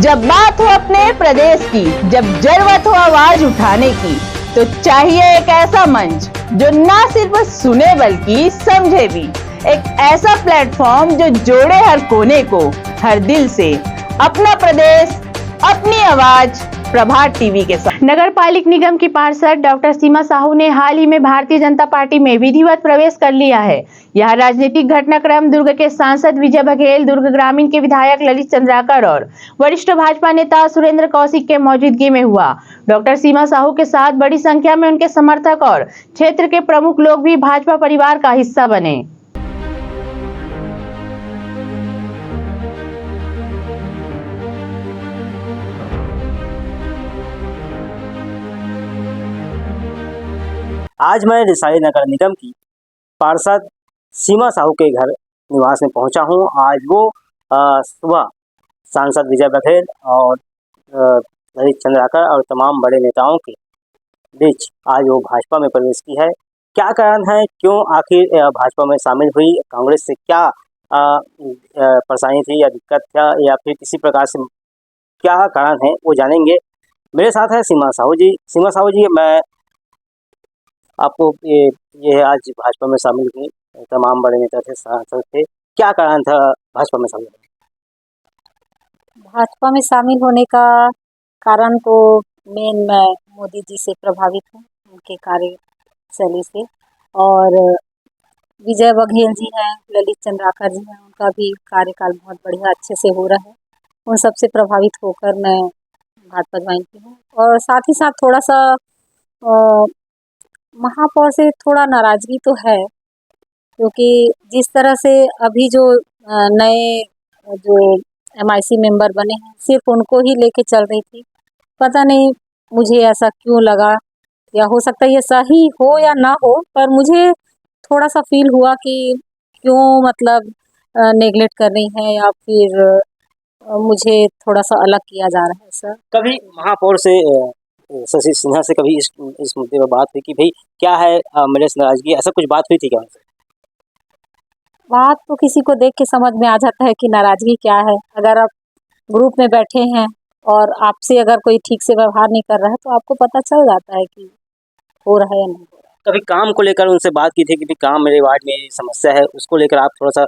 जब बात हो अपने प्रदेश की, जब जरूरत हो आवाज उठाने की, तो चाहिए एक ऐसा मंच जो ना सिर्फ सुने बल्कि समझे भी। एक ऐसा प्लेटफॉर्म जो जोड़े हर कोने को हर दिल से। अपना प्रदेश, अपनी आवाज, प्रभात टीवी के साथ। नगर पालिक निगम की पार्षद डॉक्टर सीमा साहू ने हाल ही में भारतीय जनता पार्टी में विधिवत प्रवेश कर लिया है। यह राजनीतिक घटनाक्रम दुर्ग के सांसद विजय बघेल, दुर्ग ग्रामीण के विधायक ललित चंद्राकर और वरिष्ठ भाजपा नेता सुरेंद्र कौशिक के मौजूदगी में हुआ। डॉक्टर सीमा साहू के साथ बड़ी संख्या में उनके समर्थक और क्षेत्र के प्रमुख लोग भी भाजपा परिवार का हिस्सा बने। आज मैं रिसाली नगर निगम की पार्षद सीमा साहू के घर निवास में पहुंचा हूं। आज वो सुबह सांसद विजय बघेल और ललित चंद्राकर और तमाम बड़े नेताओं के बीच आज वो भाजपा में प्रवेश की है। क्या कारण है, क्यों आखिर भाजपा में शामिल हुई, कांग्रेस से क्या परेशानी थी या दिक्कत था, या फिर किसी प्रकार से क्या कारण है, वो जानेंगे। मेरे साथ है सीमा साहू जी। सीमा साहू जी, मैं आपको ये आज भाजपा में शामिल हुई, तमाम बड़े नेता थे, सांसद थे, क्या कारण था भाजपा में शामिल होने? भाजपा में शामिल होने का कारण तो मैं मोदी जी से प्रभावित हूँ, उनके कार्यशैली से। और विजय बघेल जी हैं, ललित चंद्राकर जी हैं, उनका भी कार्यकाल बहुत बढ़िया अच्छे से हो रहा है। उन सबसे प्रभावित होकर मैं भाजपा ज्वाइन की हूँ। और साथ ही साथ थोड़ा सा महापौर से थोड़ा नाराज़गी तो है, क्योंकि जिस तरह से अभी जो नए जो MIC मेंबर बने हैं, सिर्फ उनको ही लेके चल रही थी। पता नहीं मुझे ऐसा क्यों लगा, या हो सकता है ये सही हो या ना हो, पर मुझे थोड़ा सा फील हुआ कि क्यों मतलब नेगलेक्ट कर रही हैं, या फिर मुझे थोड़ा सा अलग किया जा रहा है सर। कभी महापौर से शशि सिन्हा से कभी इस मुद्दे पर बात हुई कि भाई क्या है मेरे से नाराजगी, ऐसा कुछ बात हुई थी क्या उनसे? बात तो किसी को देख के समझ में आ जाता है कि नाराज़गी क्या है। अगर आप ग्रुप में बैठे हैं और आपसे अगर कोई ठीक से व्यवहार नहीं कर रहा है, तो आपको पता चल जाता है कि हो रहा है या नहीं हो रहा है। कभी काम को लेकर उनसे बात की थी कि भाई काम मेरे वार्ड में समस्या है, उसको लेकर आप थोड़ा सा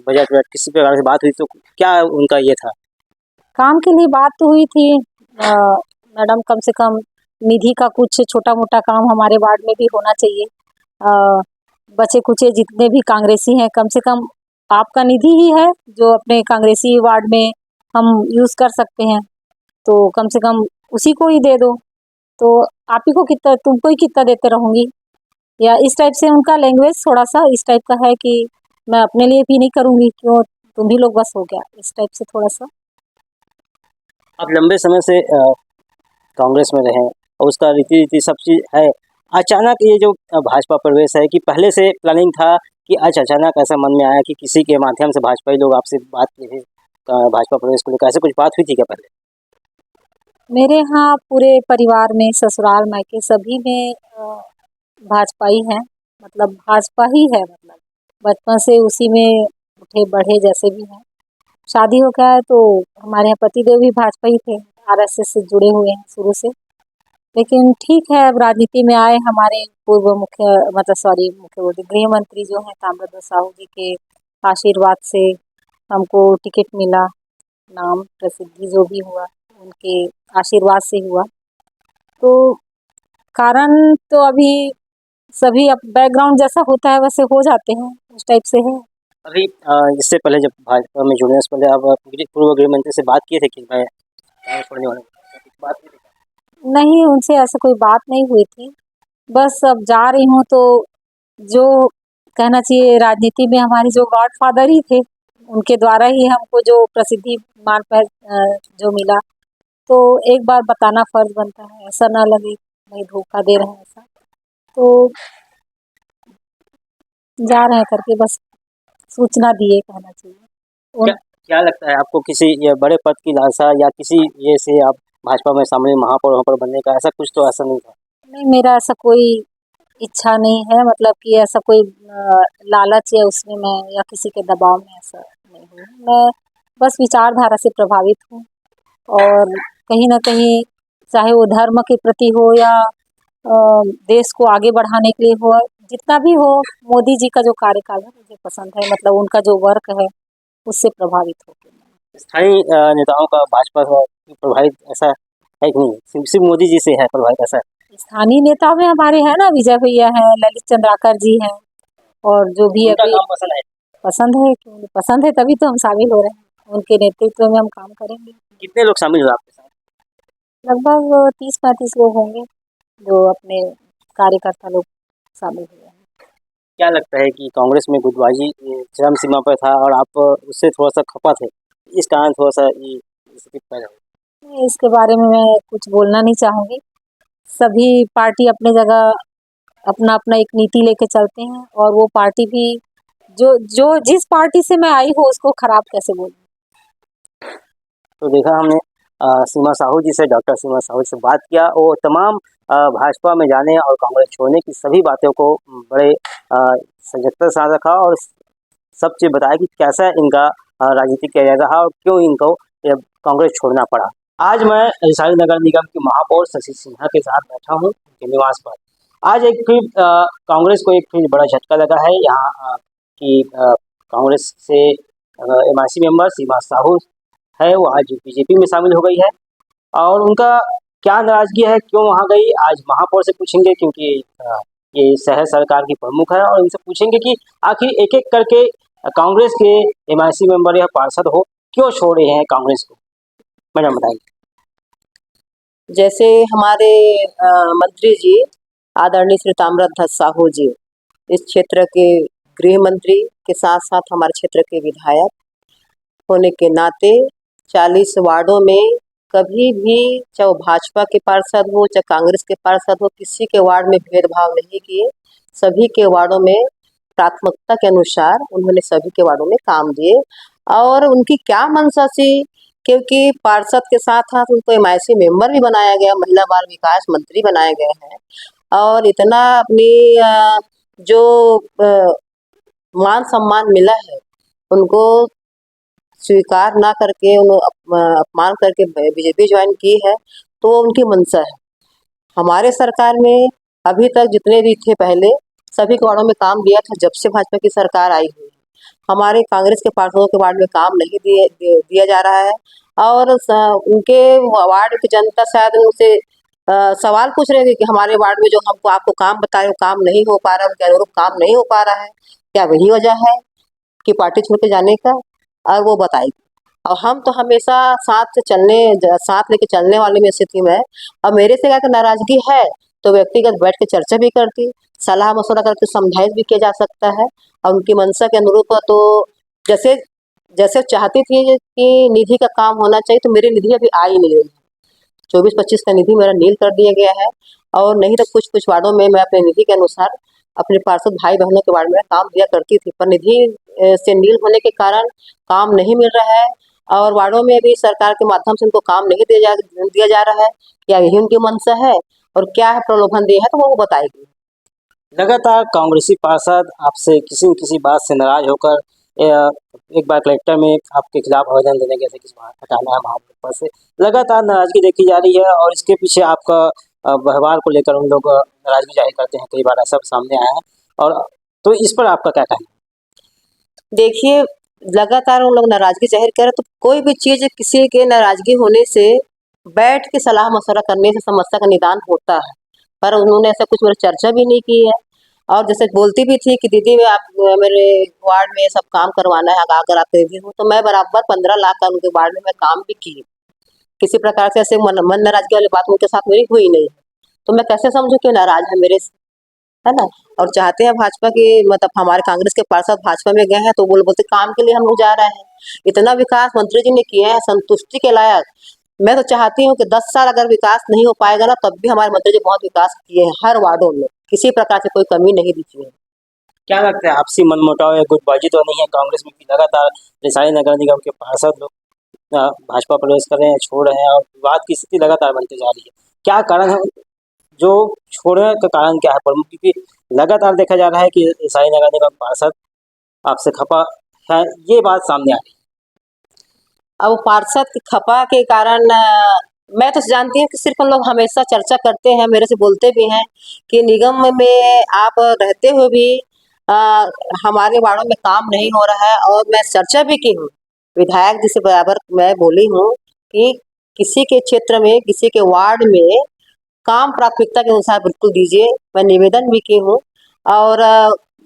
बजट किसी प्रकार से बात हुई, तो क्या उनका ये था? काम के लिए बात तो हुई थी मैडम, कम से कम निधि का कुछ छोटा मोटा काम हमारे वार्ड में भी होना चाहिए। बचे कुचे जितने भी कांग्रेसी हैं, कम से कम आपका निधि ही है जो अपने कांग्रेसी वार्ड में हम यूज़ कर सकते हैं, तो कम से कम उसी को ही दे दो। तो आप ही को कितना, तुमको ही कितना देते रहूँगी, या इस टाइप से उनका लैंग्वेज थोड़ा सा इस टाइप का है कि मैं अपने लिए भी नहीं करूँगी, क्यों तुम भी लोग बस हो गया, इस टाइप से थोड़ा सा। आप लंबे समय से कांग्रेस में रहे और उसका रीति सब चीज़ है, अचानक ये जो भाजपा प्रवेश है, कि पहले से प्लानिंग था कि आज अचानक ऐसा मन में आया कि किसी के माध्यम से भाजपाई लोग आपसे बात की थी भाजपा प्रवेश को लेकर, ऐसे कुछ बात हुई थी क्या पहले? मेरे यहाँ पूरे परिवार में, ससुराल मायके सभी में भाजपा ही हैं, मतलब भाजपा ही है, मतलब बचपन से उसी में उठे बढ़े जैसे भी हैं। शादी हो गया है तो हमारे यहाँ पतिदेव भी भाजपा ही थे, RSS से जुड़े हुए हैं शुरू से। लेकिन ठीक है, अब राजनीति में आए, हमारे पूर्व मुख्य गृह मंत्री जो हैं ताम्रध्वज साहू जी के आशीर्वाद से हमको टिकट मिला, नाम प्रसिद्धि जो भी हुआ उनके आशीर्वाद से हुआ। तो कारण तो अभी सभी अब बैकग्राउंड जैसा होता है वैसे हो जाते हैं, उस टाइप से है। अभी इससे पहले जब भाजपा में जुड़ने से पहले आप पूर्व गृह मंत्री से बात किए थे कि मैं कांग्रेस छोड़ने वाला हूं? बात की थी? नहीं, उनसे ऐसा कोई बात नहीं हुई थी। बस अब जा रही हूँ तो जो कहना चाहिए, राजनीति में हमारे जो गॉडफादर ही थे, उनके द्वारा ही हमको जो प्रसिद्धि मान पर जो मिला, तो एक बार बताना फर्ज बनता है, ऐसा ना लगे नहीं धोखा दे रहे हैं ऐसा। तो जा रहे हैं करके बस सूचना दिए, कहना चाहिए। क्या क्या लगता है आपको, किसी ये बड़े पद की लालसा या किसी ये से आप भाजपा में शामिल महापौर वहाँ पर बनने का, ऐसा कुछ तो ऐसा नहीं था? नहीं, मेरा ऐसा कोई इच्छा नहीं है, मतलब कि ऐसा कोई लालच या उसमें मैं या किसी के दबाव में ऐसा नहीं हूँ। मैं बस विचारधारा से प्रभावित हूँ और कहीं न कहीं चाहे वो धर्म के प्रति हो या देश को आगे बढ़ाने के लिए हो, जितना भी हो, मोदी जी का जो कार्यकाल है मुझे पसंद है, मतलब उनका जो वर्क है उससे प्रभावित होके मैं। स्थानीय नेताओं का भाजपा से प्रभावित ऐसा है कि नहीं? सिर्फ मोदी जी से है प्रभावित ऐसा? स्थानीय नेता में हमारे हैं ना, विजय भैया हैं, ललित चंद्राकर जी हैं, और जो भी उनका अभी काम पसंद है? पसंद है, क्यों नहीं पसंद है, तभी तो हम शामिल हो रहे हैं, उनके नेतृत्व में हम काम करेंगे। कितने लोग शामिल हुए आपके साथ? लगभग 30-35 लोग होंगे, जो अपने कार्यकर्ता लोग शामिल हुए हैं। क्या लगता है कि कांग्रेस में गुटबाजी चरम सीमा पर था और आप उससे थोड़ा-सा खफा थे, इस कारण थोड़ा-सा ये स्थिति पैदा हुई? नहीं, इसके बारे में मैं कुछ बोलना नहीं चाहूँगी। सभी पार्टी अपनी जगह अपना-अपना एक नीति लेके चलते हैं, और वो पार्टी भी जो जो जिस पार्टी से मैं आई हूँ उसको खराब कैसे बोलूँ? तो देखा हमने सीमा साहू जी से, डॉक्टर सीमा साहू से बात किया। वो तमाम भाजपा में जाने और कांग्रेस छोड़ने की सभी बातों को बड़े सजगता से साथ रखा और सब चीज़ बताया कि कैसा इनका राजनीतिक करियर रहा और क्यों इनको ये कांग्रेस छोड़ना पड़ा। आज मैं वैशाली नगर निगम के महापौर शशि सिन्हा के साथ बैठा हूँ उनके निवास पर। आज एक फिर कांग्रेस को एक फिर बड़ा झटका लगा है यहाँ कि कांग्रेस से एमआईसी मेंबर सीमा साहू है वो आज बीजेपी में शामिल हो गई है और उनका क्या नाराजगी है, क्यों वहाँ गई, आज महापौर से पूछेंगे क्योंकि ये शहर सरकार की प्रमुख है और इनसे पूछेंगे कि आखिर एक एक करके कांग्रेस के एमआईसी मेंबर या पार्षद हो क्यों छोड़ रहे हैं कांग्रेस को। मैडम बताइए। जैसे हमारे मंत्री जी आदरणीय श्री ताम्रध्वज साहू जी इस क्षेत्र के गृह मंत्री के साथ साथ हमारे क्षेत्र के विधायक होने के नाते 40 वार्डों में कभी भी चाहे वो भाजपा के पार्षद हो चाहे कांग्रेस के पार्षद हो, किसी के वार्ड में भेदभाव नहीं किए। सभी के वार्डों में प्राथमिकता के अनुसार उन्होंने सभी के वार्डों में काम दिए। और उनकी क्या मंशा थी, क्योंकि पार्षद के साथ साथ उनको एमआईसी मेंबर भी बनाया गया, महिला बाल विकास मंत्री बनाए गए हैं। और इतना अपनी जो मान सम्मान मिला है उनको स्वीकार ना करके अपमान करके बीजेपी ज्वाइन की है, तो वो उनकी मंशा है। हमारे सरकार में अभी तक जितने भी थे पहले सभी के वार्डों में काम दिया था। जब से भाजपा की सरकार आई हुई है हमारे कांग्रेस के पार्षदों के वार्ड में काम नहीं दिया जा रहा है। और उनके वार्ड की जनता शायद उनसे सवाल पूछ रहे थे कि हमारे वार्ड में जो हमको आपको काम बताए वो काम नहीं हो पा रहा है, उनके अनुरूप काम नहीं हो पा रहा है। क्या वही वजह है कि पार्टी छोड़ के जाने का? और वो बताएगी। और हम तो हमेशा साथ लेके चलने वाले में स्थिति में। अब मेरे से अगर नाराजगी है तो व्यक्तिगत बैठ के चर्चा भी करती, सलाह मशवरा करके समझाइश भी किया जा सकता है। और उनकी मंशा के अनुरूप तो जैसे जैसे चाहती थी कि निधि का काम होना चाहिए, तो मेरी निधि अभी आ ही नहीं रही है। 24-25 का निधि मेरा नील कर दिया गया है। और नहीं तो कुछ कुछ वार्डों में मैं अपने निधि के अनुसार अपने पार्षद भाई बहनों के वार्ड में काम दिया करती थी, पर निधि से नील होने के कारण काम नहीं मिल रहा है। और वार्डों में भी सरकार के माध्यम से उनको काम नहीं दिया जा रहा है। क्या यही उनकी मंशा है और क्या है प्रलोभन दिया है, तो वो बताएगी। लगातार कांग्रेसी पार्षद आपसे किसी न किसी बात से नाराज होकर एक बार कलेक्टर में आपके खिलाफ आवेदन देने गए थे कि हटाना है महापौर पद से। लगातार नाराजगी देखी जा रही है और इसके पीछे आपका व्यवहार को लेकर उन लोग नाराजगी जाहिर करते हैं, कई बार ऐसा सामने आया है। और तो इस पर आपका क्या कहना है? देखिए, लगातार उन लोग नाराजगी जाहिर कर रहे, तो कोई भी चीज़ किसी के नाराजगी होने से बैठ के सलाह मशवरा करने से समस्या का निदान होता है। पर उन्होंने ऐसा कुछ मेरे चर्चा भी नहीं की है। और जैसे बोलती भी थी कि दीदी मैं आप मेरे वार्ड में सब काम करवाना है, अगर आप दीदी हो, तो मैं बराबर 15 लाख का उनके वार्ड में मैं काम भी की। किसी प्रकार से ऐसे मन नाराजगी वाली बात उनके साथ मेरी हुई नहीं। तो मैं कैसे समझूं कि नाराज है मेरे से, है ना? और चाहते हैं भाजपा के, मतलब हमारे कांग्रेस के पार्षद भाजपा में गए हैं तो बोलते काम के लिए हम लोग जा रहे हैं। इतना विकास मंत्री जी ने किया है संतुष्टि के लायक। मैं तो चाहती हूँ कि 10 साल अगर विकास नहीं हो पाएगा ना, तब भी हमारे मंत्री जी बहुत विकास किए हैं हर वार्डों में, किसी प्रकार से कोई कमी नहीं दिखी है। क्या लगता है आपसी मनमुटाव या गुटबाजी तो नहीं है कांग्रेस में कि लगातार वैशाली नगर निगम के पार्षद लोग भाजपा प्रवेश कर रहे हैं, छोड़ रहे हैं और विवाद की स्थिति लगातार बनती जा रही है? क्या कारण है जो छोड़ने का कारण क्या है प्रमुख? क्योंकि लगातार देखा जा रहा है कि वैशाली नगर निगम पार्षद आपसे खफा है, ये बात सामने आ रही है। अब पार्षद की खपा के कारण मैं तो जानती हूँ कि सिर्फ हम लोग हमेशा चर्चा करते हैं, मेरे से बोलते भी हैं कि निगम में आप रहते हुए भी अ, हमारे वार्डों में काम नहीं हो रहा है। और मैं चर्चा भी की हूँ, विधायक जी से बराबर मैं बोली हूँ कि किसी के क्षेत्र में, किसी के वार्ड में काम प्राथमिकता के अनुसार बिल्कुल दीजिए। मैं निवेदन भी की हूँ और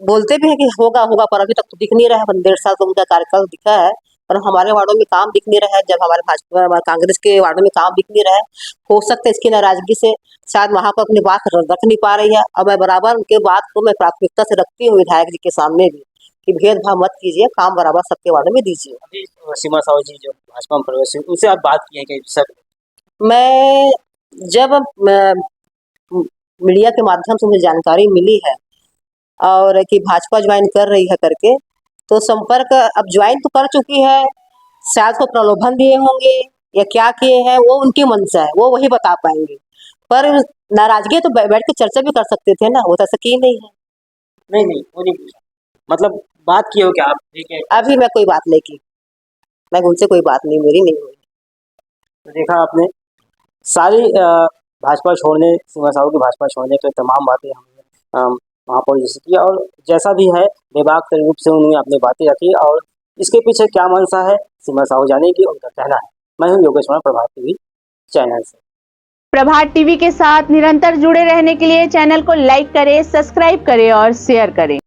बोलते भी हैं कि होगा होगा, पर अभी तक तो दिख नहीं रहा है। 1.5 साल तो उनका कार्यकाल दिखा है, पर हमारे वार्डों में काम दिख नहीं रहा है। जब हमारे भाजपा कांग्रेस के वार्डों में काम दिख नहीं रहा है, हो सकता है इसकी नाराजगी से शायद वहां पर अपनी बात रख नहीं पा रही है। और मैं बराबर उनके बात को मैं प्राथमिकता से रखती हूँ विधायक जी के सामने भी, कि भेदभाव मत कीजिए, काम बराबर सबके वार्डों में दीजिए। अभी सीमा साहू जी जो भाजपा में प्रवेश हुई, उनसे आप बात की है कि सर? मैं जब मीडिया के माध्यम से मुझे जानकारी मिली है और कि भाजपा ज्वाइन कर रही है करके, तो संपर्क अब ज्वाइन तो कर चुकी है, शायद को प्रलोभन दिए होंगे या क्या किए हैं, वो उनकी मंशा है, वो वही बता पाएंगे। पर नाराजगी तो बैठ के चर्चा भी कर सकते थे ना, वो तो ऐसा की नहीं है। नहीं नहीं, वो नहीं पूछा, मतलब बात की हो क्या आप? ठीक है, अभी मैं कोई बात नहीं की, मैं उनसे कोई बात नहीं, मेरी नहीं हुई। तो देखा आपने सारी भाजपा छोड़ने, सीमा साहू की भाजपा छोड़ने के तमाम बातें हमने महापौर जी से की, और जैसा भी है बेबाक रूप से उन्होंने अपनी बातें रखी, और इसके पीछे क्या मंशा है सीमा साहू जाने की, उनका कहना है। मैं हूँ योगेश वर्मा, प्रभात टीवी चैनल से। प्रभात टीवी के साथ निरंतर जुड़े रहने के लिए चैनल को लाइक करें, सब्सक्राइब करें और शेयर करें।